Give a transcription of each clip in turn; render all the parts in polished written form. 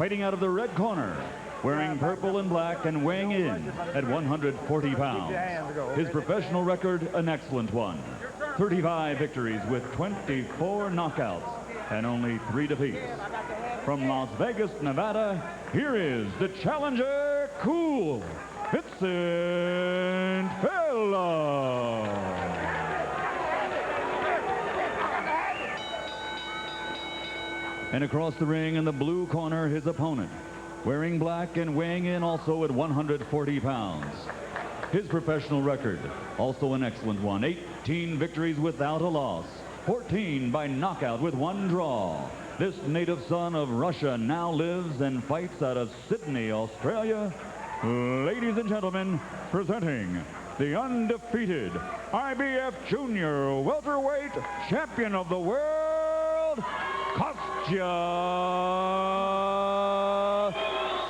Fighting out of the red corner, wearing purple and black and weighing in at 140 pounds. His professional record, an excellent one. 35 victories with 24 knockouts and only 3 defeats. From Las Vegas, Nevada, here is the challenger, Cool Vincent Phillips. And across the ring in the blue corner, his opponent, wearing black and weighing in also at 140 pounds. His professional record, also an excellent one. 18 victories without a loss, 14 by knockout with 1 draw. This native son of Russia now lives and fights out of Sydney, Australia. Ladies and gentlemen, presenting the undefeated IBF Junior Welterweight Champion of the World, Kostya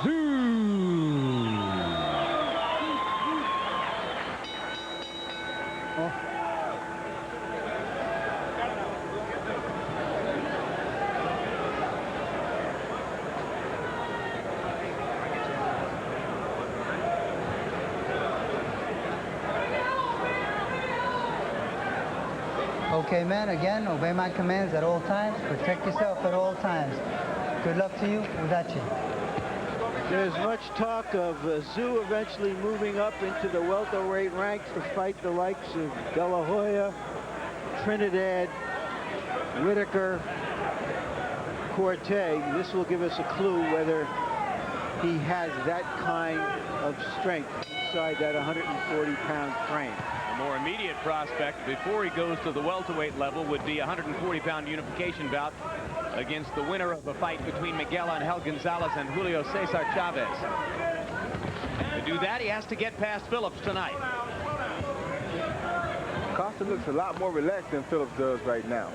Tszyu. Okay, man, again, obey my commands at all times. Protect yourself at all times. Good luck to you. Udachi. There's much talk of Tszyu eventually moving up into the welterweight ranks to fight the likes of De La Hoya, Trinidad, Whitaker, Corte. This will give us a clue whether he has that kind of strength inside that 140-pound frame. A more immediate prospect before he goes to the welterweight level would be a 140-pound unification bout against the winner of a fight between Miguel Angel Gonzalez and Julio Cesar Chavez. To do that, he has to get past Phillips tonight. Costa looks a lot more relaxed than Phillips does right now.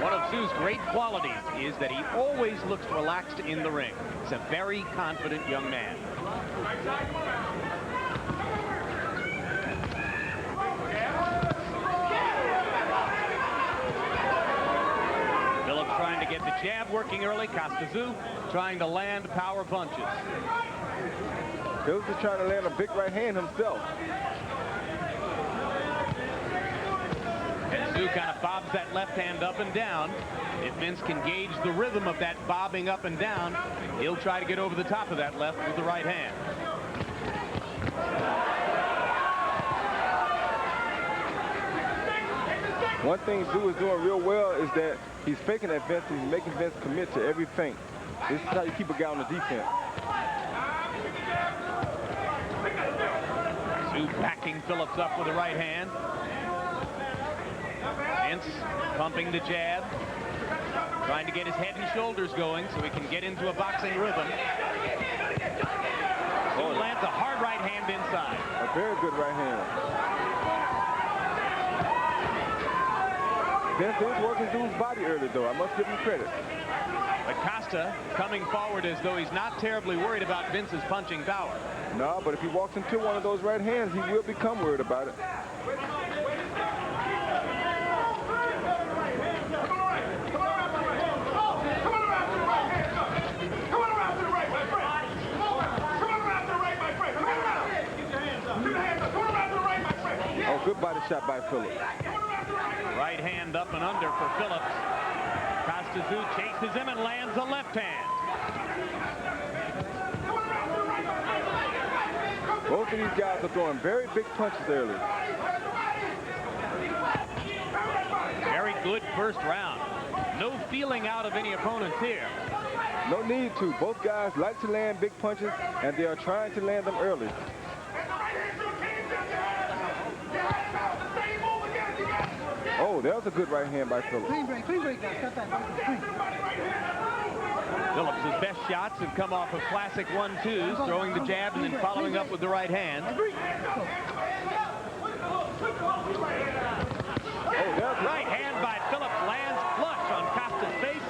One of Tszyu's great qualities is that he always looks relaxed in the ring. He's a very confident young man. Phillips trying to get the jab working early. Kostya Tszyu trying to land power punches. Phillips is trying to land a big right hand himself. And Tszyu kind of bobs that left hand up and down. If Vince can gauge the rhythm of that bobbing up and down, he'll try to get over the top of that left with the right hand. One thing Tszyu is doing real well is that he's faking that Vince. He's making Vince commit to every feint. This is how you keep a guy on the defense. Tszyu backing Phillips up with the right hand. Vince pumping the jab, trying to get his head and shoulders going so he can get into a boxing rhythm. Tszyu lands a hard right hand inside. A very good right hand. Vince is working Tszyu's body early, though. I must give him credit. Acosta coming forward as though he's not terribly worried about Vince's punching power. No, but if he walks into one of those right hands, he will become worried about it. Oh, good body shot by Phillips. Right hand up and under for Phillips. Kostya Tszyu chases him and lands a left hand. Both of these guys are throwing very big punches early. Very good first round. No feeling out of any opponents here. No need to. Both guys like to land big punches, and they are trying to land them early. Oh, that was a good right hand by Phillips. Clean break now. Cut that. Phillips' best shots have come off of classic 1-2s, throwing the jab and then following up with the right hand. Oh, that's Right hand by Phillips lands flush on Costa's face.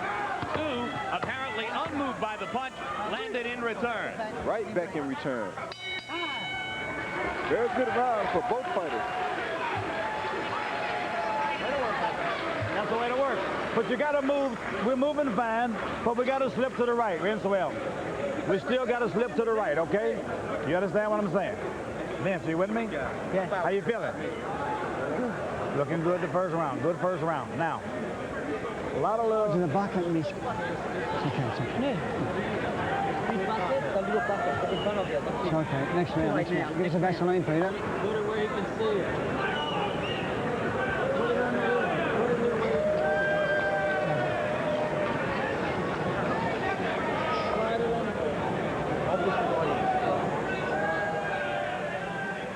Tszyu, apparently unmoved by the punch, landed in return. right back in return. Very good round for both fighters. That's the way to work. work. But you got to move. We're moving fine, but we got to slip to the right. Vince, well. We still got to slip to the right, okay? You understand what I'm saying? Vince, you with me? Yeah. How you feeling? Looking good the first round. Good first round. Now, a lot of love. In the back at least. Okay, next round. Next round. Give us a Vaseline, Peter. Put it where you can see it.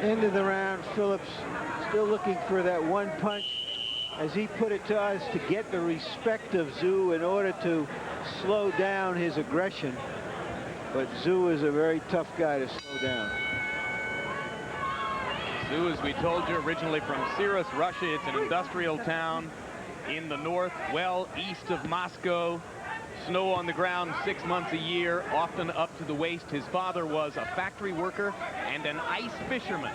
End of the round, Phillips still looking for that one punch, as he put it to us, to get the respect of Tszyu in order to slow down his aggression. But Tszyu is a very tough guy to slow down. Tszyu, as we told you, originally from Siris, Russia. It's an industrial town in the north, well east of Moscow. Snow on the ground 6 months a year, often up to the waist. His father was a factory worker and an ice fisherman.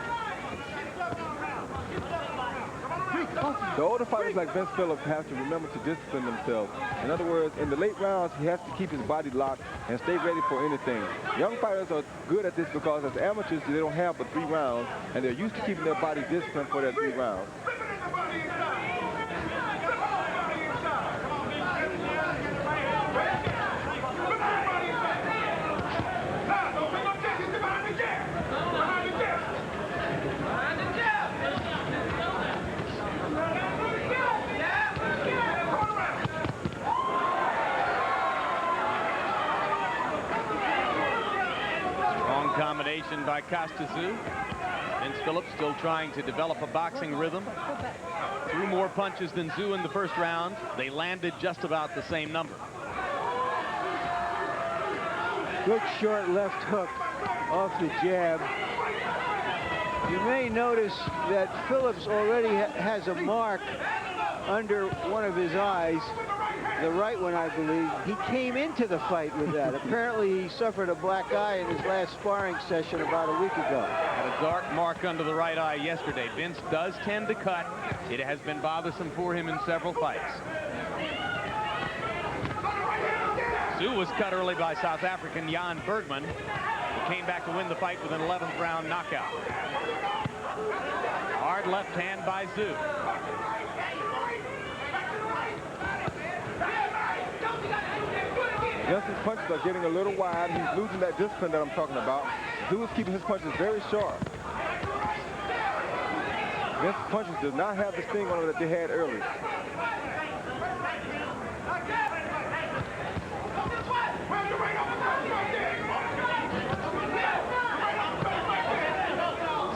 The older fighters like Vince Phillips have to remember to discipline themselves. In other words, in the late rounds, he has to keep his body locked and stay ready for anything. Young fighters are good at this because as amateurs, they don't have but 3 rounds, and they're used to keeping their body disciplined for that 3 rounds. Combination by Kostya Tszyu. Vince Phillips still trying to develop a boxing rhythm. Threw more punches than Tszyu in the first round. They landed just about the same number. Good short left hook off the jab. You may notice that Phillips already has a mark under one of his eyes, the right one, I believe. He came into the fight with that. Apparently, he suffered a black eye in his last sparring session about a week ago. Had a dark mark under the right eye yesterday. Vince does tend to cut. It has been bothersome for him in several fights. Tszyu was cut early by South African Jan Bergman, who came back to win the fight with an 11th round knockout. Hard left hand by Tszyu. Vincent's punches are getting a little wide. He's losing that discipline that I'm talking about. Tszyu is keeping his punches very sharp. Vince's punches does not have the sting on them that they had earlier.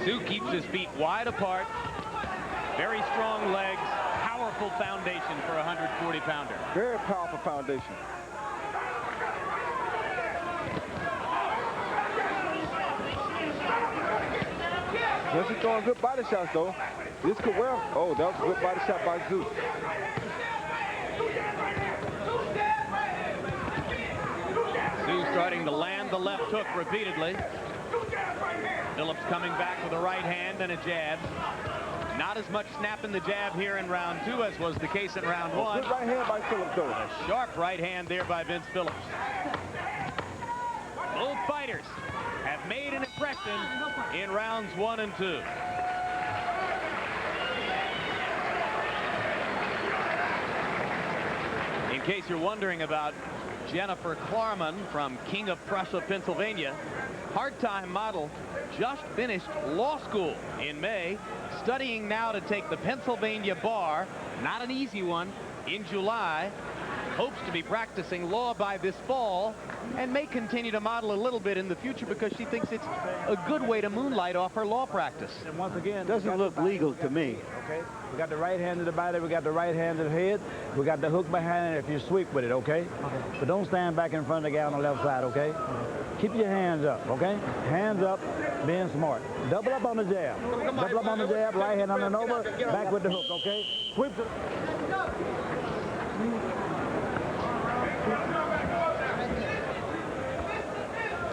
Tszyu keeps his feet wide apart. Very strong legs. Powerful foundation for a 140-pounder. Very powerful foundation. Vincent's throwing good body shots, though. This could well. Oh, that was a good body shot by Tszyu. Tszyu starting to land the left hook repeatedly. Phillips coming back with a right hand and a jab. Not as much snap in the jab here in round 2 as was the case in round 1. Good right hand by Phillips, though. A sharp right hand there by Vince Phillips. Both fighters have made an impression in rounds 1 and 2. In case you're wondering about Jennifer Klarman from King of Prussia, Pennsylvania, part-time model, just finished law school in May, studying now to take the Pennsylvania bar, not an easy one, in July. Hopes to be practicing law by this fall and may continue to model a little bit in the future because she thinks it's a good way to moonlight off her law practice. And once again, Doesn't look legal to me. Okay, we got the right hand to the body, we got the right hand to the head, we got the hook behind it if you sweep with it, okay? But don't stand back in front of the guy on the left side, okay? Keep your hands up, okay? Hands up, being smart. Double up on the jab. Double up on the jab, right hand on and over, back with the hook, okay? Sweep to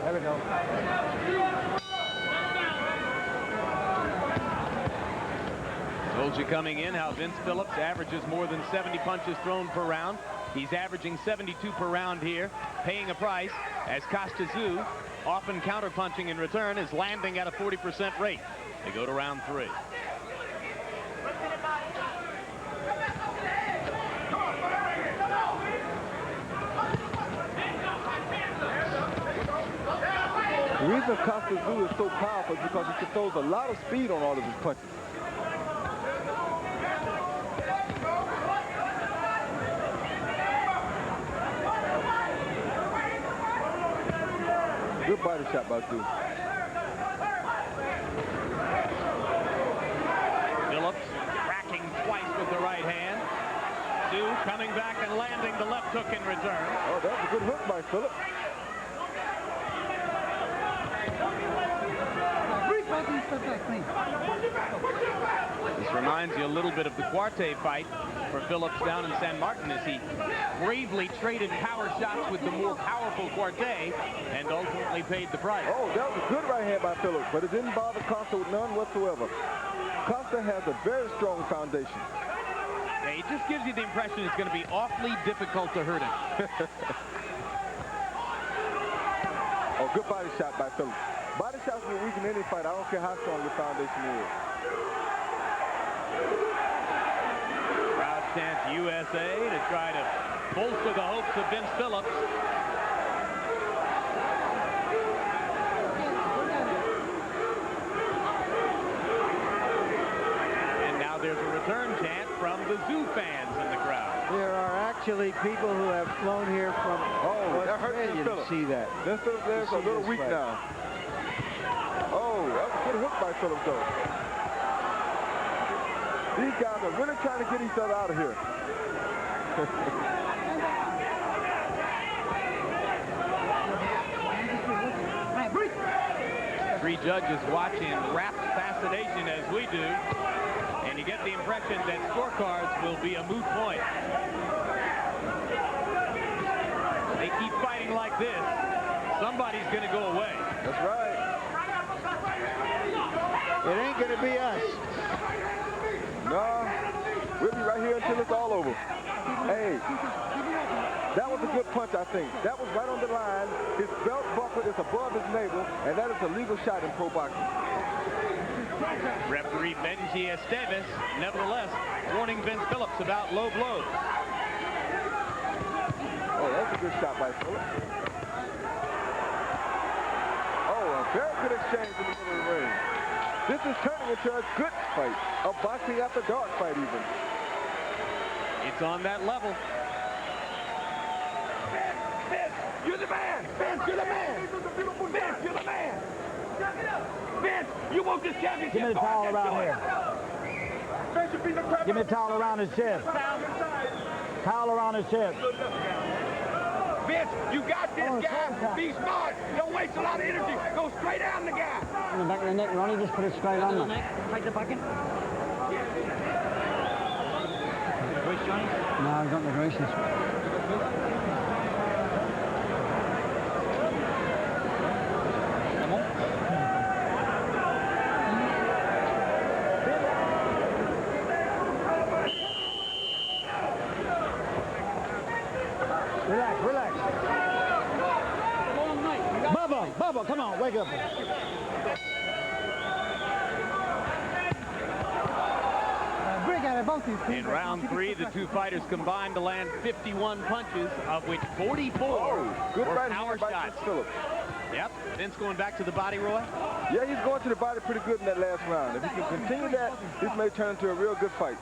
There we go. Told you coming in how Vince Phillips averages more than 70 punches thrown per round. He's averaging 72 per round here, paying a price, as Kostya Tszyu, often counterpunching in return, is landing at a 40% rate. They go to round 3. The reason Kostya Tszyu is so powerful is because he throws a lot of speed on all of his punches. Good body shot by Tszyu. Phillips cracking twice with the right hand. Tszyu coming back and landing the left hook in return. Oh, that was a good hook by Phillips. This reminds you a little bit of the Cuarte fight for Phillips down in San Martin, as he bravely traded power shots with the more powerful Cuarte and ultimately paid the price. Oh, that was a good right hand by Phillips, but it didn't bother Kostya with none whatsoever. Kostya has a very strong foundation. Yeah, it just gives you the impression it's going to be awfully difficult to hurt him. Oh, good body shot by Phillips. Body shots will weaken any fight. I don't care how strong your foundation is. Crowd chants USA to try to bolster the hopes of Vince Phillips. And now there's a return chant from the Tszyu fans in the crowd. There are actually people who have flown here from that hurt Australia to Phillips. see that. Vince Phillips there's a little weak now. Oh, that was a good hook by Phillips, though. These guys are really trying to get each other out of here. 3 judges watch in rapt fascination as we do, and you get the impression that scorecards will be a moot point. They keep fighting like this, somebody's going to go away. That's right. It ain't going to be us. No, we'll be right here until it's all over. Hey, that was a good punch, I think. That was right on the line. His belt buckle is above his navel, and that is a legal shot in pro boxing. Referee Benji Esteves, nevertheless, warning Vince Phillips about low blows. Oh, that's a good shot by Phillips. Oh, a very good exchange in the middle of the ring. This is turning into a good fight, a boxing after dark fight even. It's on that level. Vince, you're the man! Vince, you're the man! Vince, you're the man! Vince, you want this championship! Give me the towel around here. Give me a towel around his chest. Towel around his chest. Vince, you got this guy! Be smart! Don't waste a lot of energy! Go straight down the guy! In the back of the neck, Ronnie, just put it straight on the neck. Take the bucket. Johnny? No, I've got the braces. Relax, relax. Bubba, come on, wake up. In round 3, the 2 fighters combined to land 51 punches, of which 44 good were right power hand by shots. Vince Phillips. Yep, Vince going back to the body, Roy. Yeah, he's going to the body pretty good in that last round. If he can continue that, this may turn into a real good fight.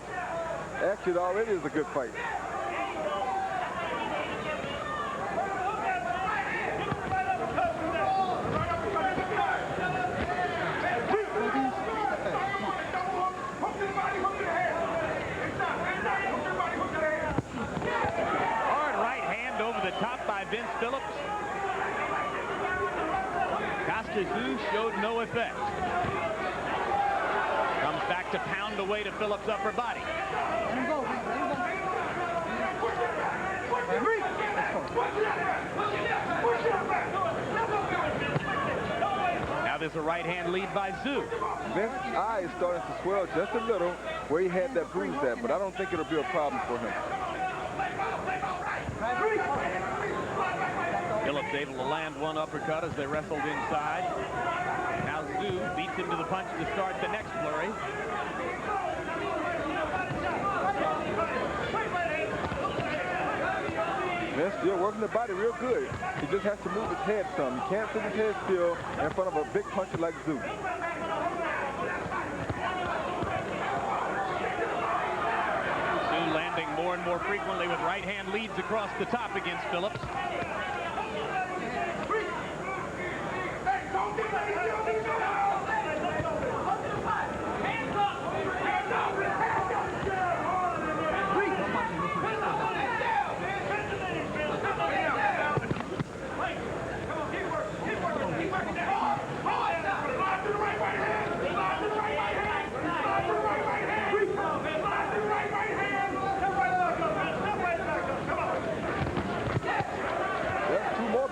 Actually, it already is a good fight. Top by Vince Phillips. Kostya Tszyu showed no effect. Comes back to pound away to Phillips' upper body. Now there's a right hand lead by Tszyu. Vince's eye is starting to swell just a little. where he had that bruise at, but I don't think it'll be a problem for him. Phillips able to land one uppercut as they wrestled inside. Now Tszyu beats him to the punch to start the next flurry. Vince still working the body real good. He just has to move his head some. He can't sit his head still in front of a big puncher like Tszyu. Tszyu landing more and more frequently with right hand leads across the top against Phillips.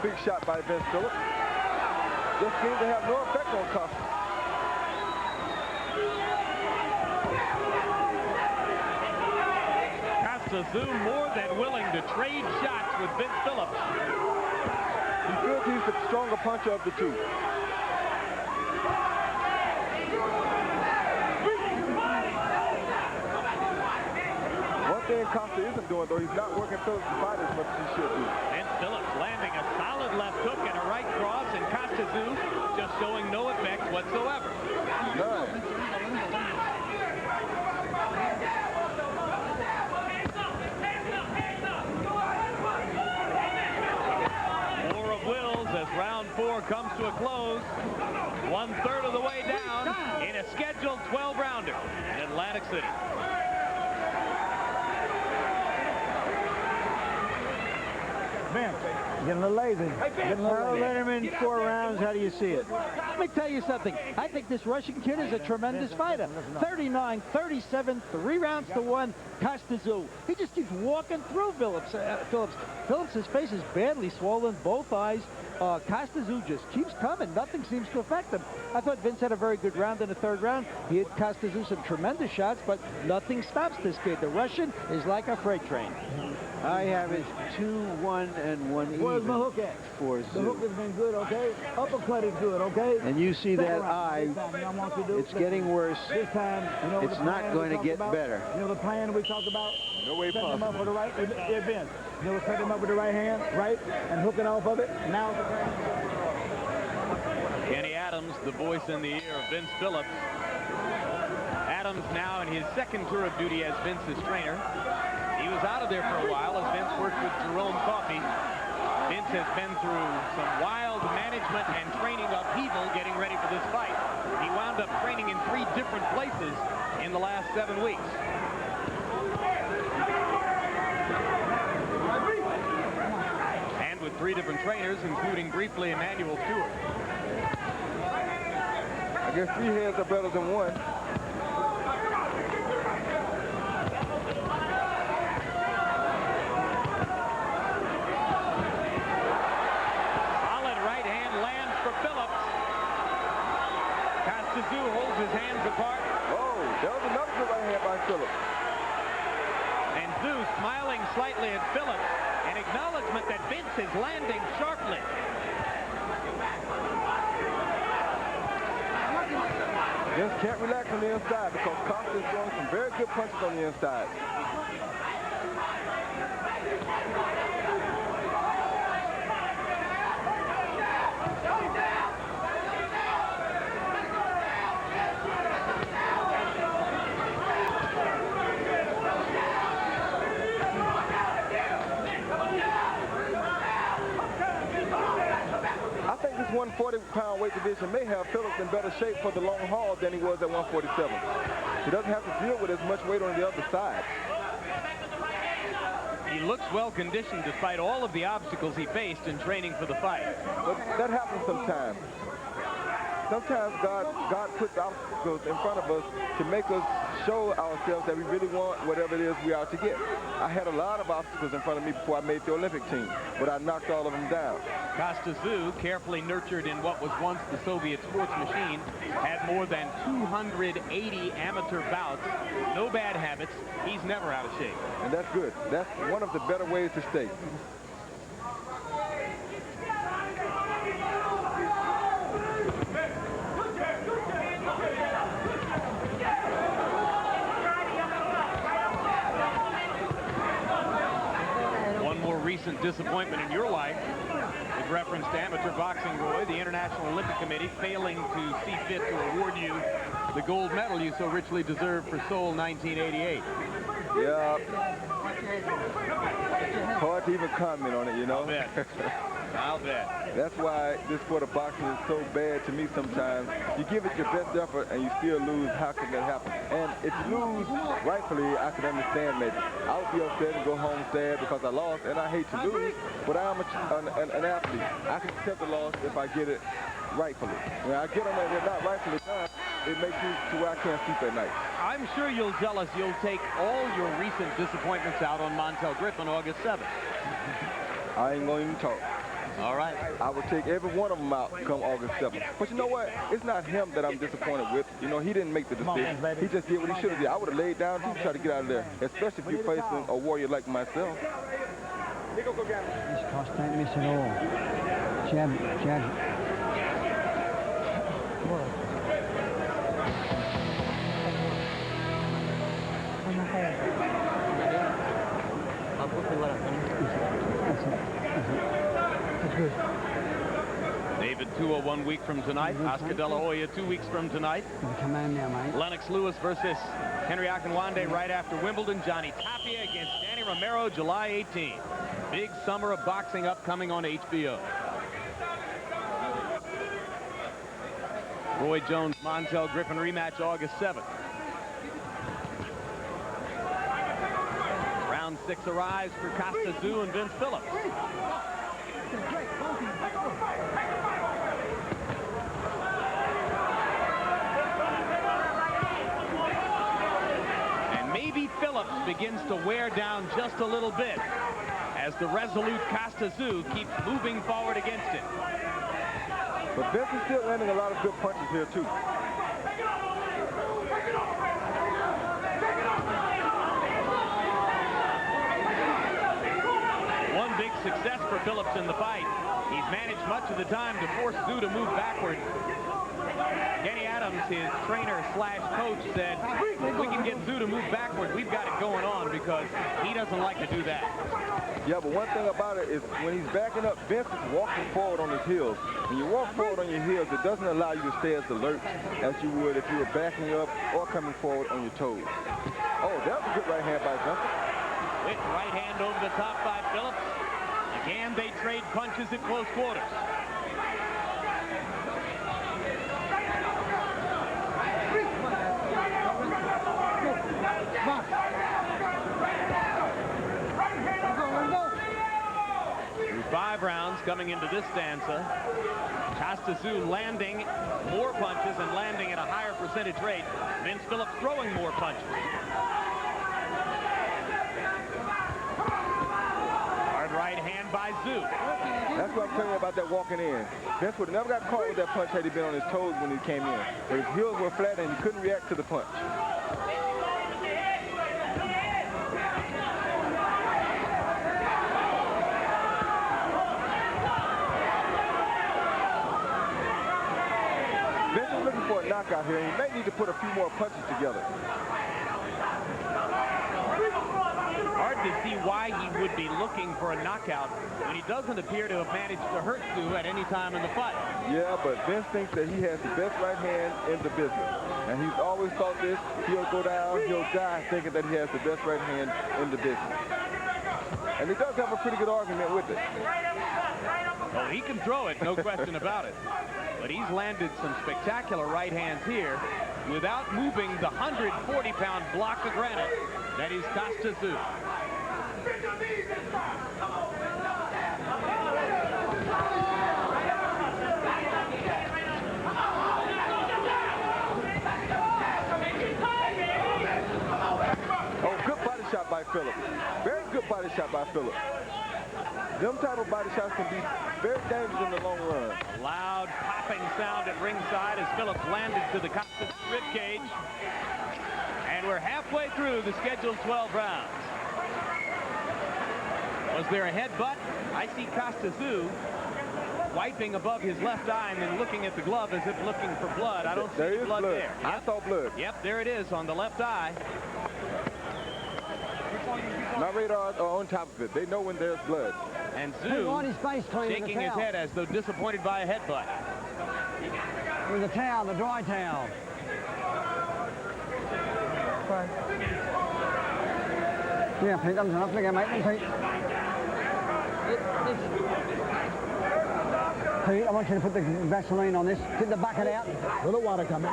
Big shot by Vince Phillips. Just seemed to have no effect on Kostya. Kostya Tszyu more than willing to trade shots with Vince Phillips. He feels he's the stronger puncher of the two. One thing Kostya isn't doing, though, he's not working Phillips to fight as much as he should do. Vince Phillips landing a solid left hook and a right cross, and Kostya Tszyu just showing no effect whatsoever. None. War of wills as round 4 comes to a close. 1/3 of the way down in a scheduled 12-rounder in Atlantic City. Vince, getting a little lazy. Well, let him in 4 rounds. How do you see it? Let me tell you something. I think this Russian kid is a tremendous fighter. 39, 37, 3 rounds to 1. Kostya Tszyu. He just keeps walking through Phillips. Phillips's face is badly swollen, both eyes. Kostya Tszyu just keeps coming. Nothing seems to affect him. I thought Vince had a very good round in the 3rd round. He hit Kostya Tszyu some tremendous shots, but nothing stops this kid. The Russian is like a freight train. I have it 2-1 and 1 even. Where's my hook at? For The Tszyu. hook has been good, okay? Uppercut is good, okay? And you see that eye, it's getting worse. This time, you know, It's the not plan going we to get talked about? better. You know the plan we talked about? No way Setting him up possible. with the right, yeah, Vince. You know, setting him up with the right hand, right, and hooking off of it. Now the plan. Kenny Adams, the voice in the ear of Vince Phillips. Adams now in his 2nd tour of duty as Vince's trainer. He was out of there for a while as Vince worked with Jerome Coffey. Vince has been through some wild management and training upheaval getting ready for this fight. He wound up training in 3 different places in the last 7 weeks. And with 3 different trainers, including briefly Emmanuel Stewart. I guess 3 heads are better than 1. Tszyu holds his hands apart. Oh, that was another good right hand by Phillips. And Tszyu smiling slightly at Phillips, an acknowledgement that Vince is landing sharply. Vince can't relax on the inside because Kostya is throwing some very good punches on the inside. I think this 140-pound weight division may have Phillips in better shape for the long haul than he was at 147. He doesn't have to deal with as much weight on the other side. He looks well conditioned despite all of the obstacles he faced in training for the fight. But that happens sometimes. Sometimes God puts obstacles in front of us to make us show ourselves that we really want whatever it is we are to get. I had a lot of obstacles in front of me before I made the Olympic team, but I knocked all of them down. Kostya Tszyu, carefully nurtured in what was once the Soviet sports machine, had more than 280 amateur bouts. No bad habits. He's never out of shape. And that's good. That's one of the better ways to stay. One more recent disappointment in your life, with reference to amateur boxing, Roy, the International Olympic Committee failing to see fit to award you the gold medal you so richly deserved for Seoul 1988. Yeah. Hard to even comment on it, you know. I'll bet. I'll bet. That's why this sport of boxing is so bad to me sometimes. You give it your best effort and you still lose. How can that happen? And if you lose rightfully, I can understand maybe. I would be upset and go home sad because I lost, and I hate to lose, but I'm an athlete. I can accept the loss if I get it rightfully. When I get them and they're not rightfully done, it makes me to where I can't sleep at night. I'm sure you'll tell us you'll take all your recent disappointments out on Montel Griffin August 7th. I ain't going to even talk. All right. I will take every one of them out come August 7th. But you know what? It's not him that I'm disappointed with. You know, he didn't make the decision. He just did what he should have did. I would have laid down too to try to get out of there, especially if you're facing a warrior like myself. This cost don't miss at all. Jab. David Tua 1 week from tonight. Oscar De La Hoya 2 weeks from tonight. Come on now, mate. Lennox Lewis versus Henry Akinwande right after Wimbledon. Johnny Tapia against Danny Romero, July 18th. Big summer of boxing upcoming on HBO. Roy Jones, Montel Griffin rematch August 7th. Round 6 arrives for Kostya Tszyu and Vince Phillips. And maybe Phillips begins to wear down just a little bit as the resolute Kostya Tszyu keeps moving forward against it. But Vince is still landing a lot of good punches here, too. One big success for Phillips in the fight. He's managed much of the time to force Tszyu to move backward. Kenny Adams, his trainer slash coach, said, if we can get Tszyu to move backward, we've got it going on, because he doesn't like to do that. Yeah, but one thing about it is when he's backing up, Vince is walking forward on his heels. When you walk forward on your heels, it doesn't allow you to stay as alert as you would if you were backing up or coming forward on your toes. Oh, that was a good right hand by Vince. Quick right hand over the top by Phillips. Again, they trade punches at close quarters. Through 5 rounds coming into this stanza, Kostya Tszyu landing more punches and landing at a higher percentage rate. Vince Phillips throwing more punches. Hard right hand by Tszyu. That's what I'm telling you about that walking in. Vince would have never got caught with that punch had he been on his toes when he came in. His heels were flat and he couldn't react to the punch. Vince is looking for a knockout here, and he may need to put a few more punches together. Hard to see why he would be looking for a knockout when he doesn't appear to have managed to hurt Tszyu at any time in the fight. Yeah, but Vince thinks that he has the best right hand in the business. And he's always thought this. He'll go down, he'll die thinking that he has the best right hand in the business. And he does have a pretty good argument with it. Oh, he can throw it, no question about it. But he's landed some spectacular right hands here without moving the 140-pound block of granite that is Kostya Tszyu. by Phillips. Very good body shot by Phillips. Them type of body shots can be very dangerous in the long run. Loud popping sound at ringside as Phillips landed to the Kostya rib cage. And we're halfway through the scheduled 12 rounds. Was there a headbutt? I see Kostya Tszyu wiping above his left eye and then looking at the glove as if looking for blood. I don't see the blood there. Yep. I saw blood. Yep, there it is on the left eye. My radars are on top of it. They know when there's blood. And Tszyu shaking his head as though disappointed by a headbutt. With the towel, the dry towel. Yeah, Pete, that's enough again, mate. Pete. Pete, I want you to put the Vaseline on this. Get the bucket out. Let the water come in.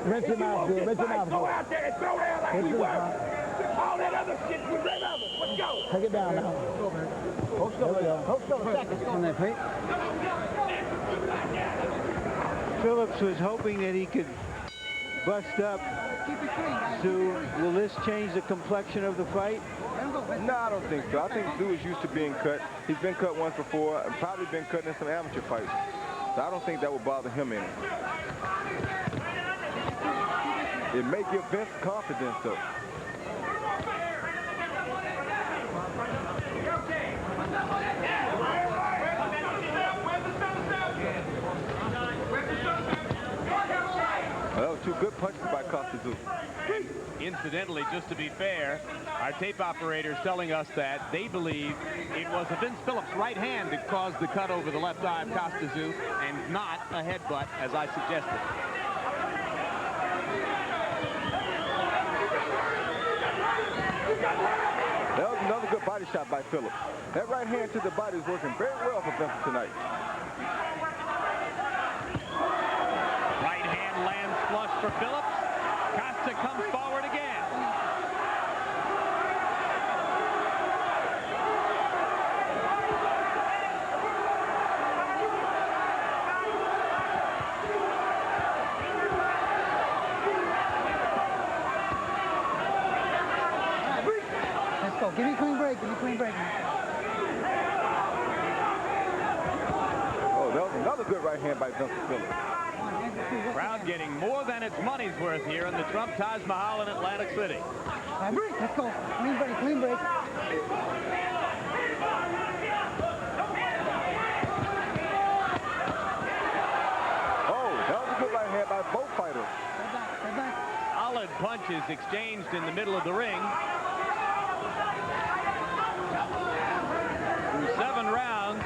Rinse your mouth good. Rinse your mouth good. Go out there and throw down like you were. All that other shit was rid of it. Let's go. Take it down now. Hold still. Hold still. On there, Pete. Phillips was hoping that he could bust up Tszyu. Will this change the complexion of the fight? No, I don't think so. I think Tszyu is used to being cut. He's been cut once before and probably been cut in some amateur fights. So I don't think that will bother him any. It may give Vince confidence, though. Well, two good punches by Kostya Tszyu. Incidentally, just to be fair, our tape operator is telling us that they believe it was a Vince Phillips' right hand that caused the cut over the left eye of Kostya Tszyu and not a headbutt, as I suggested. That was another good body shot by Phillips. That right hand to the body is working very well for Vince tonight. Right hand lands flush for Phillips. Kostya comes forward again. Let's go. Give me a clean break. Give me a clean break. Oh, that was another good right hand by Vince Phillips. Crowd getting more than its money's worth here in the Trump Taj Mahal in Atlantic City. Let's go. Clean break. Clean break. Oh, that was a good right hand by both fighters. Solid punches exchanged in the middle of the ring. Through 7 rounds,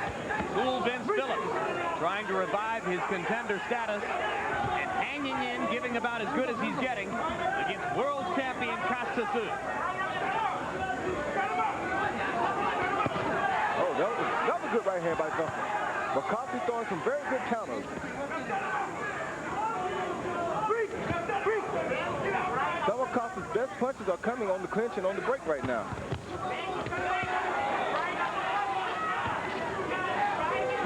cool Vince Phillips trying to revive his contender status and hanging in, giving about as good as he's getting against world champion Kostya Tszyu. Oh, that was another good right hand by Vince. But Kostya throwing some very good counters. Some of Kostya's best punches are coming on the clinch and on the break right now.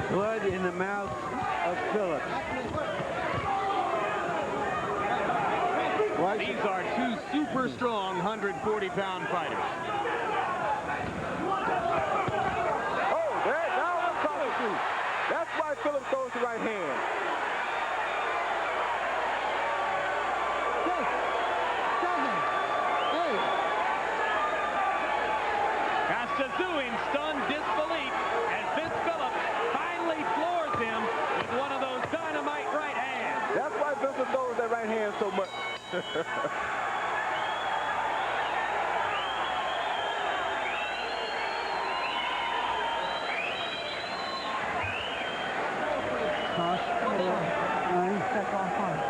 Blood in the mouth of Phillips. These are two super strong 140-pound fighters. Oh, now what Kostya do? That's why Phillips throws the right hand. Kostya Tszyu in stunned disbelief as Vince Phillips finally floors him with one of those dynamite right hands. That's why Vince throws that right hand so much.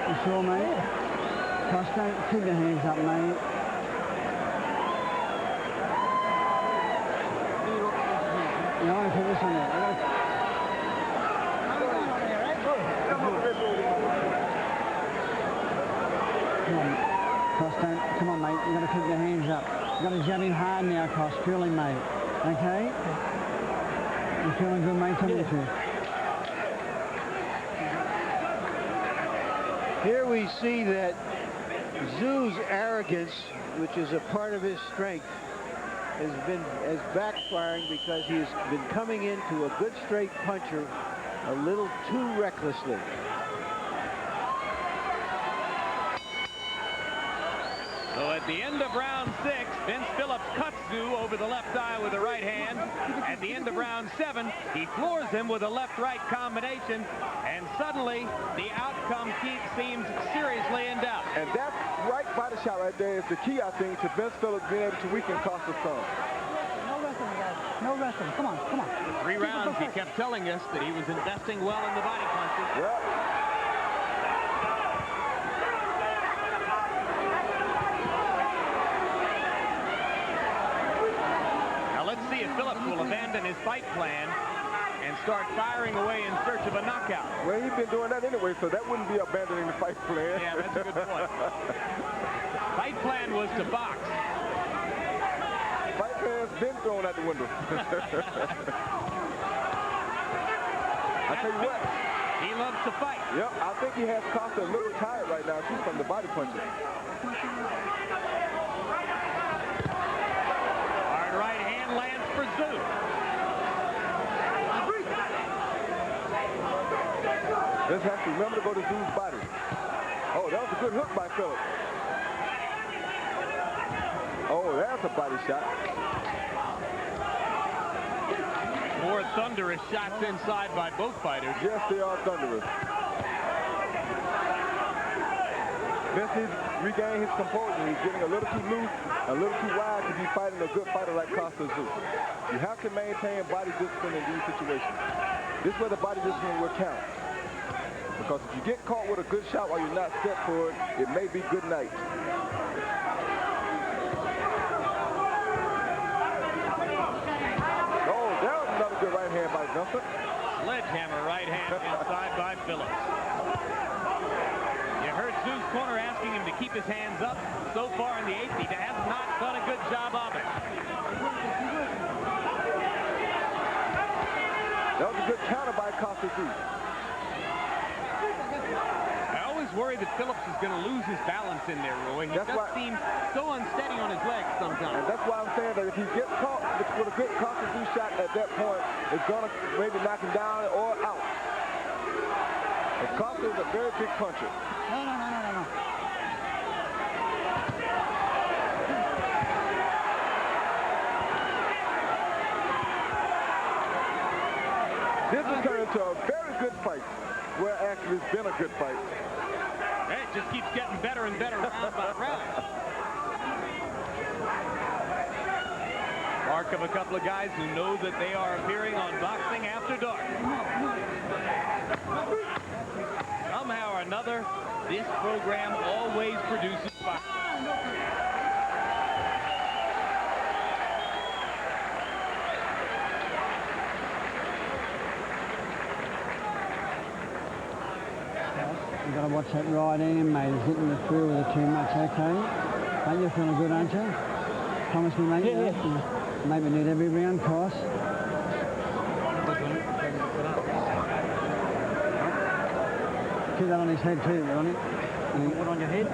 You sure, mate? Gosh, don't keep your hands up, mate. You want to put this on there. Come on, Cost, come on, mate. You've got to keep your hands up. You've got to jab him hard now, Cost. Feel him, mate. Okay? You feeling good, mate? Come with you. Here we see that Tszyu's arrogance which is a part of his strength, is backfiring because he's been coming into a good straight puncher a little too recklessly. So at the end of round 6, Vince Phillips cuts Tszyu over the left eye with the right hand. At the end of round 7, he floors him with a left-right combination, and suddenly the outcome seems seriously in doubt. And that right body shot right there is the key, I think, to Vince Phillips being able to weaken Kostya Tszyu. No wrestling, guys. No wrestling. Come on, come on. For 3 rounds, he kept telling us that he was investing well in the body punches. Yep. Let's see if Phillips will abandon his fight plan and start firing away in search of a knockout. Well, he's been doing that anyway, so that wouldn't be abandoning the fight plan. Yeah, that's a good point. Fight plan was to box. Fight plan's been thrown out the window. I tell you what. He loves to fight. Yep, I think he has Kostya a little tired right now, too, from the body punches. Right hand lands for Tszyu. Just have to remember to go to Tszyu's body. Oh, that was a good hook by Phillips. Oh, that's a body shot. More thunderous shots inside by both fighters. Yes, they are thunderous. Vince is regaining his composure. He's getting a little too loose, a little too wide to be fighting a good fighter like Kostya Tszyu. You have to maintain body discipline in these situations. This is where the body discipline will count. Because if you get caught with a good shot while you're not set for it, it may be good night. Oh, that was another good right hand by Vincent. Sledgehammer right hand inside by Phillips. You heard Tszyu's corner asking him to keep his hands up. So far in the 8th, he has not done a good job of it. That was a good counter by Kostya Tszyu. I always worry that Phillips is going to lose his balance in there, Roy. He does seem so unsteady on his legs sometimes. And that's why I'm saying that if he gets caught with a good Kostya Tszyu shot at that point, it's going to maybe knock him down or out. And Kostya is a very big puncher. No. This has turned into a very good fight, where actually it's been a good fight. It just keeps getting better and better round by round. Mark of a couple of guys who know that they are appearing on Boxing After Dark. Somehow or another, this program always produces fight. You've got to watch that right hand, mate. He's hitting the through with it too much, okay? Are you feeling good, aren't you? Promise me, mate. Yeah. Maybe need every round, Koss. Keep that on his head too, Ronnie. Put on your head.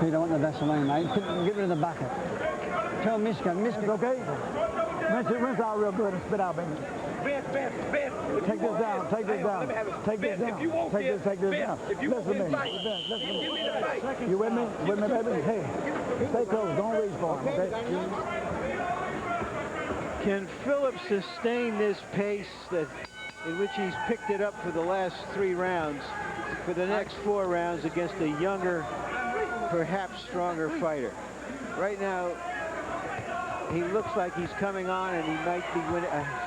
You don't want the Vaseline, mate. Get rid of the bucket. Tell Miska, okay? Rinse out real good and spit out, baby. Vince. Take this down. Take this down. Take this down. If you want Take this down. Listen to me. You with me? With me, baby? Hey, stay close. Don't reach for him, okay? Can Phillips sustain this pace in which he's picked it up for the last 3 rounds for the next 4 rounds against a younger, perhaps stronger fighter? Right now, he looks like he's coming on, and he might be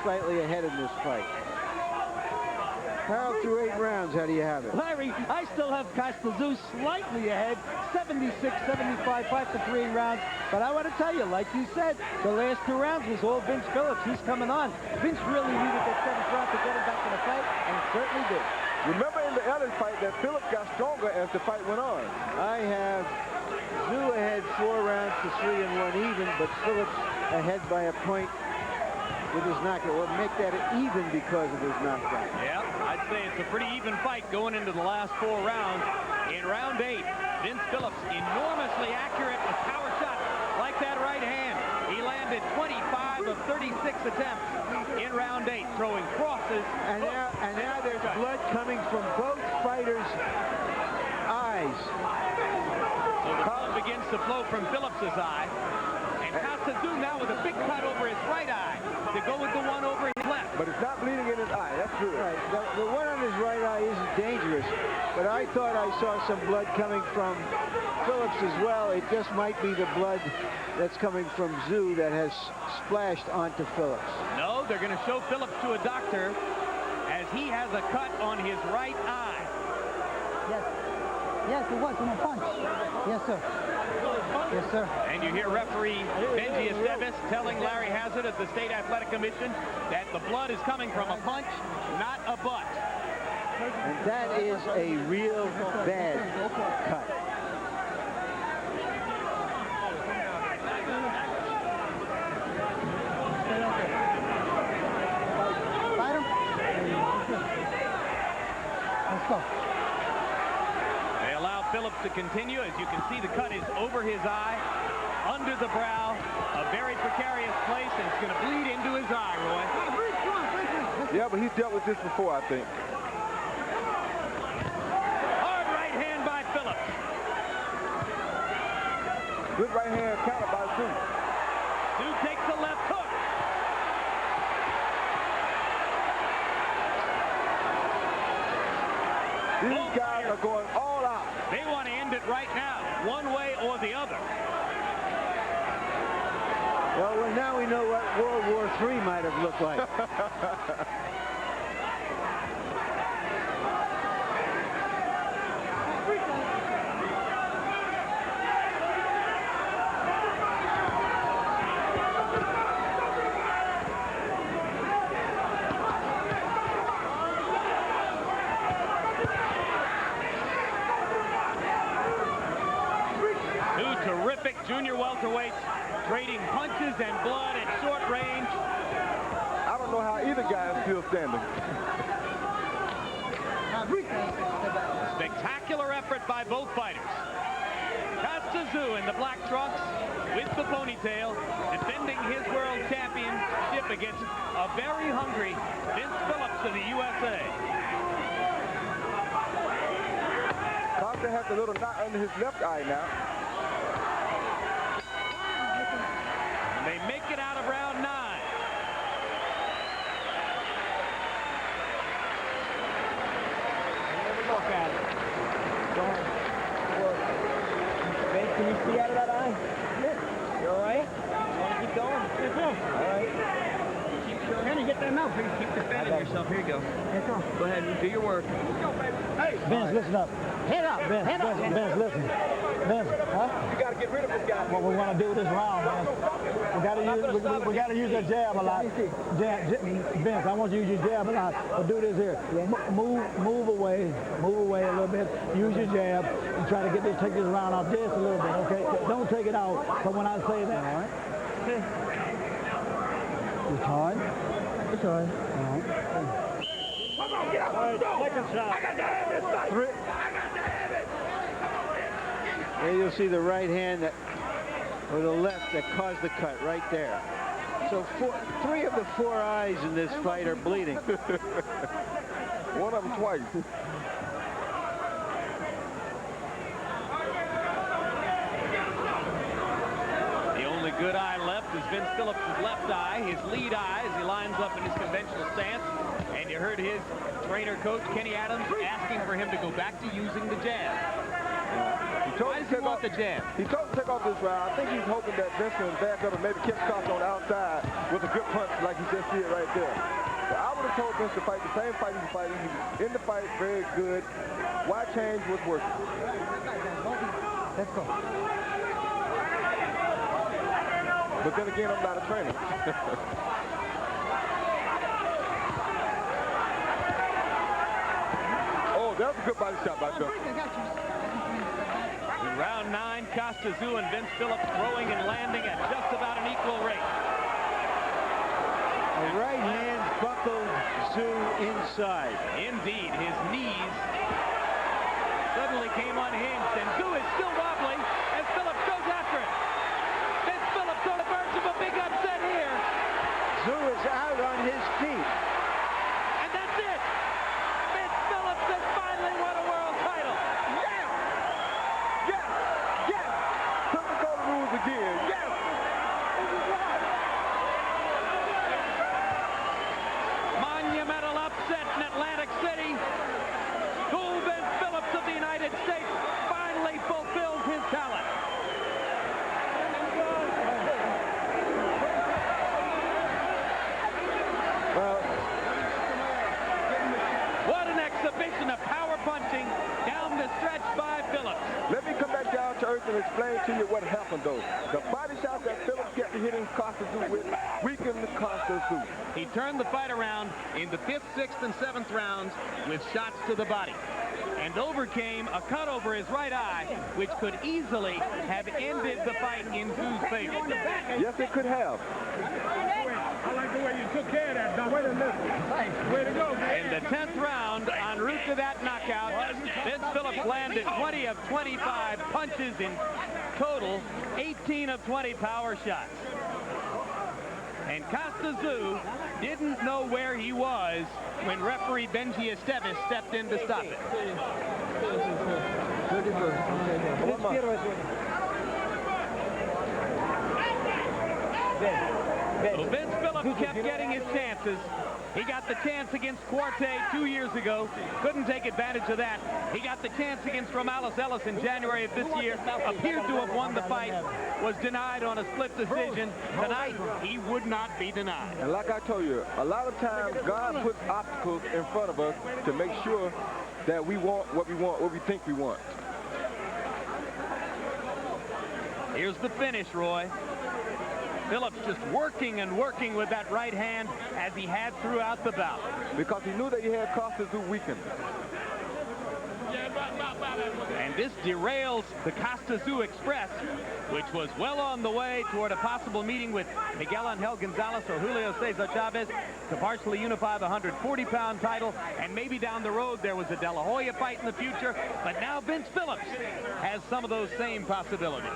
slightly ahead in this fight. Harold, through 8 rounds, how do you have it? Larry, I still have Kostya Tszyu slightly ahead, 76-75, 5-3 rounds. But I want to tell you, like you said, the last 2 rounds was all Vince Phillips. He's coming on. Vince really needed that 7th round to get him back in the fight, and certainly did. Remember in the Ellis fight that Phillips got stronger as the fight went on. I have Tszyu ahead 4 rounds to 3 and 1 even, but Phillips ahead by a point with his knockout. We'll make that even because of his knockdown. Yeah, I I'd say it's a pretty even fight going into the last 4 rounds. In round 8, Vince Phillips enormously accurate with power shots like that right hand. He landed 25 of 36 attempts in round 8, throwing crosses. And now there's blood coming from both fighters' eyes. So the blood begins to flow from Phillips's eye. And Kostya Tszyu now with a big cut over his right eye to go with the one over his left. But it's not bleeding in his eye. That's good. Right. The one on his right eye isn't dangerous, but I thought I saw some blood coming from Phillips as well. It just might be the blood that's coming from Tszyu that has splashed onto Phillips. No, they're going to show Phillips to a doctor as he has a cut on his right eye. Yes. Yes, it was from a punch. Yes, sir. Yes, sir. And you hear referee Benji Estevez telling Larry Hazard of the State Athletic Commission that the blood is coming from a punch, not a butt. And that is a real bad cut. Fight him. Let's go. They allow Phillips to continue. As you can see, the cut is over his eye, under the brow, a very precarious place, and it's going to bleed into his eye, Roy. Yeah, but he's dealt with this before, I think. Hard right hand by Phillips. Good right hand counter by Tszyu. Tszyu takes the left hook. These guys are going all out. They want to end it right now, one way or the other. Well, now we know what World War III might have looked like. Terrific junior welterweights trading punches and blood at short range. I don't know how either guy is still standing. Spectacular effort by both fighters. Kostya Tszyu in the black trunks with the ponytail, defending his world championship against a very hungry Vince Phillips of the USA. Kostya has a little knot under his left eye now. They make it out of round 9. Look at it. Go ahead. Vince, can you see out of that eye? Yeah. You all right? You want to keep going? All right. Keep going. Get that mouth. Keep defending yourself. Here you go. Go ahead. Do your work. Hey, Vince, listen up. Head up. Vince, Head up. Vince, listen. Vince, huh? You got to get rid of this guy. What we want to do this round, man. We got to use that jab a lot. Vince, I want you to use your jab a lot. But do this here. Move away a little bit. Use your jab and try to take this round out just a little bit, okay? Don't take it out. But when I say that, all right? Okay. It's hard. It's hard. All right. Come on, get up. Go. Second shot. I got to have this fight. I got to have it. There you'll see the right hand that, or the left that caused the cut right there. So 3 of the 4 eyes in this fight are bleeding. One of them twice. The only good eye left is Vince Phillips' left eye, his lead eye, as he lines up in his conventional stance. And you heard his trainer coach, Kenny Adams, asking for him to go back to using the jab. Why does he want the jab? He told him to take off this round. I think he's hoping that Vincent and Van Better maybe catch Kostya on the outside with a good punch like you just did right there. But I would have told Vince to fight the same fight he was fighting. He was in the fight, very good. Why change was working? Let's go. But then again, I'm not a trainer. Oh, that was a good body shot by Phil. In round 9, Kostya Tszyu and Vince Phillips throwing and landing at just about an equal rate. A right hand buckled Tszyu inside. Indeed, his knees suddenly came unhinged, and Tszyu is still wobbly as Phillips goes after it. Then Phillips on the verge of a big upset here. Tszyu is out on his feet. And that's it. Vince Phillips has finally won a world title. Yes! Yes! Yes! Coca-Cola rules again. Yes! Monumental upset in Atlantic City. Cool Vince Phillips of the United States finally fulfills his talent. Well, What an exhibition of power punching down the stretch by Phillips. let me come back down to earth and explain to you what happened, though. The body shot that Phillips kept hitting Kostya Tszyu with weakened Kostya Tszyu. He turned the fight around in the 5th, 6th, and 7th rounds with shots to the body, and overcame a cut over his right eye, which could easily have ended the fight in Tszyu's favor. Yes, it could have. I like the way you took care of that, Don. Way to listen. Way to go, man. In the 10th round, en route to that knockout, Vince Phillips landed 20 of 25 punches in total, 18 of 20 power shots. And Kostya Tszyu didn't know where he was when referee Benji Estevez stepped in to stop it. So Vince Phillips kept getting his chances. He got the chance against Quartet 2 years ago. Couldn't take advantage of that. He got the chance against Romales Ellis in January of this year. Appeared to have won the fight. Was denied on a split decision. Tonight, he would not be denied. And like I told you, a lot of times God puts obstacles in front of us to make sure that we want, what we think we want. Here's the finish, Roy. Phillips just working and working with that right hand as he had throughout the bout. Because he knew that he had Kostya Tszyu weakened. And this derails the Kostya Tszyu Express, which was well on the way toward a possible meeting with Miguel Angel Gonzalez or Julio Cesar Chavez to partially unify the 140-pound title. And maybe down the road there was a De La Hoya fight in the future. But now Vince Phillips has some of those same possibilities.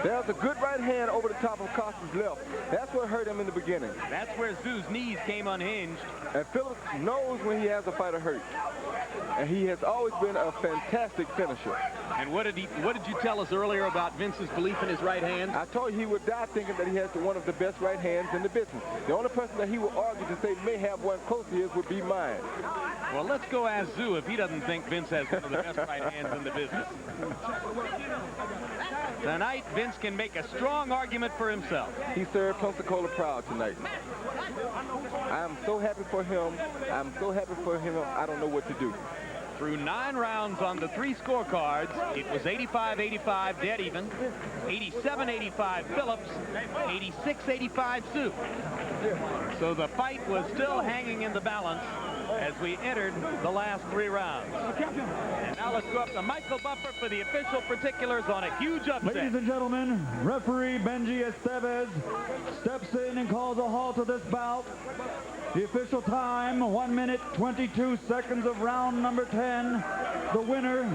There's a good right hand over the top of Kostya's left. That's what hurt him in the beginning. That's where Tszyu's knees came unhinged. And Phillips knows when he has a fighter hurt. And he has always been a fantastic finisher. And what did you tell us earlier about Vince's belief in his right hand? I told you he would die thinking that he has one of the best right hands in the business. The only person that he would argue to say may have one close to his would be mine. Well, let's go ask Tszyu if he doesn't think Vince has one of the best right hands in the business. Tonight, Vince can make a strong argument for himself. He served Pensacola proud tonight. I'm so happy for him. I'm so happy for him. I don't know what to do. Through 9 rounds on the 3 scorecards, it was 85-85, dead even, 87-85 Phillips, 86-85 Tszyu. So the fight was still hanging in the balance as we entered the last 3 rounds. And now let's go up to Michael Buffer for the official particulars on a huge upset. Ladies and gentlemen, referee Benji Estevez steps in and calls a halt to this bout. The official time, 1 minute, 22 seconds of round number 10. The winner,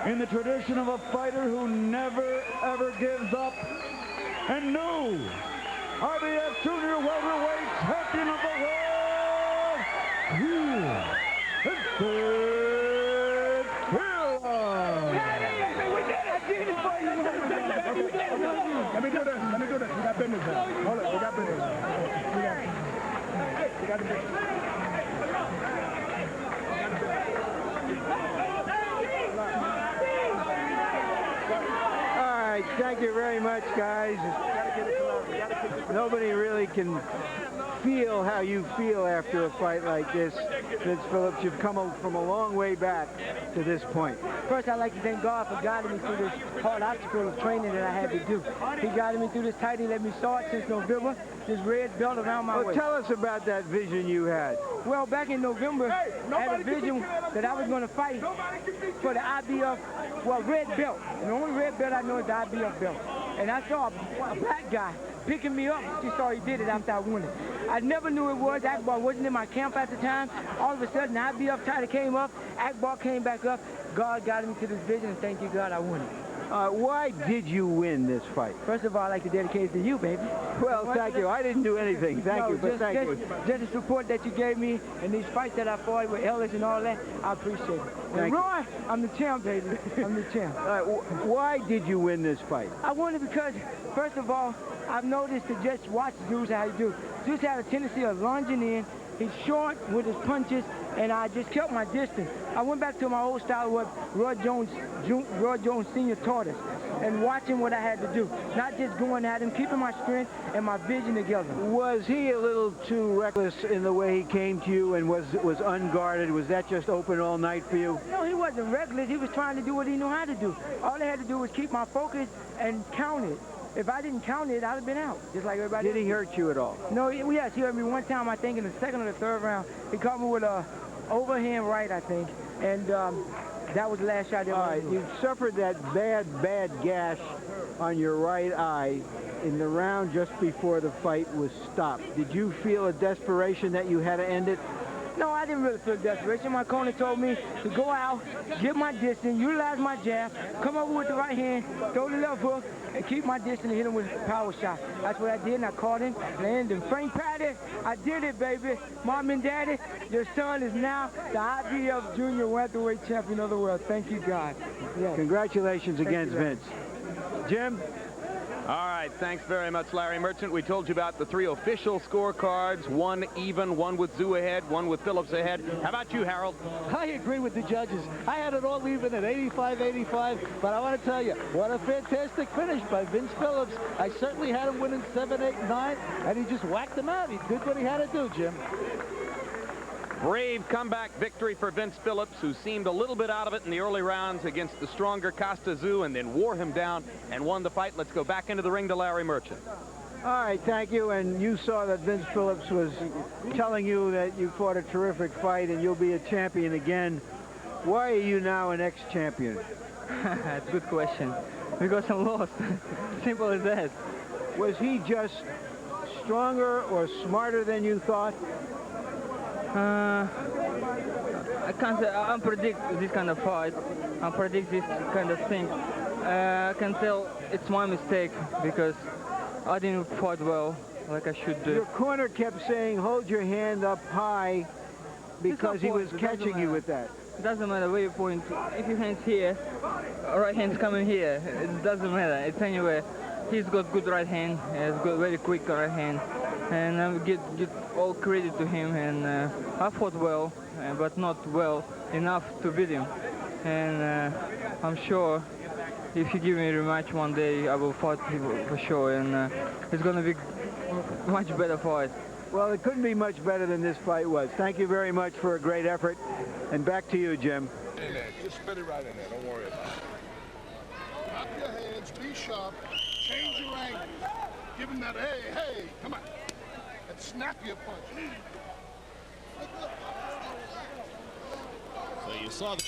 in the tradition of a fighter who never, ever gives up, and new RBF Junior Welterweight Champion of the World, Etess Let me do this. We got business. Hold it. We got business. We got the business. All right, thank you very much, guys. Nobody really can feel how you feel after a fight like this. Vince Phillips, you've come from a long way back to this point. First, I'd like to thank God for guiding me through this hard obstacle of training that I had to do. He guided me through this tight. He let me start since November, this red belt around my waist. Tell us about that vision you had. Well, back in November, I had a vision that I was going to fight for the IBF, red belt. And the only red belt I know is the IBF belt. And I saw a black guy picking me up. She saw he did it after I won it. I never knew it was. Akbar wasn't in my camp at the time. All of a sudden, I'd be up, Title came up, Akbar came back up. God got me to this vision, and thank you, God, I won it. Why did you win this fight? First of all, I'd like to dedicate it to you, baby. Well, thank you. I didn't do anything. Thank you, but thank you. Just the support that you gave me and these fights that I fought with Ellis and all that, I appreciate it. And Roy, I'm the champ, baby. I'm the champ. Why did you win this fight? I won it because, first of all, I've noticed to just watch Zeus how he do. Zeus had a tendency of lunging in. He's short with his punches, and I just kept my distance. I went back to my old style what Roy Jones Sr. taught us, and watching what I had to do. Not just going at him, keeping my strength and my vision together. Was he a little too reckless in the way he came to you and was unguarded? Was that just open all night for you? No, he wasn't reckless. He was trying to do what he knew how to do. All I had to do was keep my focus and count it. If I didn't count it, I'd have been out, just like everybody else. Did he hurt you at all? No, yes, he hurt me one time, I think, in the second or the third round. He caught me with a overhand right, I think, and that was the last shot. All right, you suffered that bad gash on your right eye in the round just before the fight was stopped. Did you feel a desperation that you had to end it? No, I didn't really feel desperation. My corner told me to go out, get my distance, utilize my jab, come over with the right hand, throw the left hook, and keep my distance and hit him with a power shot. That's what I did, and I caught him, and Frank Patty, I did it, baby. Mom and Daddy, your son is now the IBF Junior Welterweight Champion of the world. Thank you, God. Yes. Congratulations again, Vince. Jim? All right, thanks very much, Larry Merchant. We told you about the 3 official scorecards, 1 even, 1 with Tszyu ahead, 1 with Phillips ahead. How about you, Harold? I agree with the judges. I had it all even at 85-85, but I want to tell you, what a fantastic finish by Vince Phillips. I certainly had him winning 7, 8, 9, and he just whacked him out. He did what he had to do, Jim. Brave comeback victory for Vince Phillips, who seemed a little bit out of it in the early rounds against the stronger Kostya Tszyu and then wore him down and won the fight. Let's go back into the ring to Larry Merchant. All right, thank you. And you saw that Vince Phillips was telling you that you fought a terrific fight and you'll be a champion again. Why are you now an ex-champion? That's a good question. Because I'm lost. Simple as that. Was he just stronger or smarter than you thought? I can't say. I predict this kind of fight. I predict this kind of thing. I can tell it's my mistake because I didn't fight well like I should do. Your corner kept saying, hold your hand up high because he was catching you with that. It doesn't matter where you point. If your hand's here, right hand's coming here. It doesn't matter. It's anywhere. He's got good right hand. He has got very quick right hand. And I give all credit to him, and I fought well, but not well enough to beat him. And I'm sure if you give me a rematch one day, I will fight him for sure, and it's going to be a much better fight. Well, it couldn't be much better than this fight was. Thank you very much for a great effort. And back to you, Jim. Hey, man, just spit it right in there. Don't worry about it. Drop your hands, be sharp, change your angle. Give him that, hey, come on. And snap your punch. So you saw the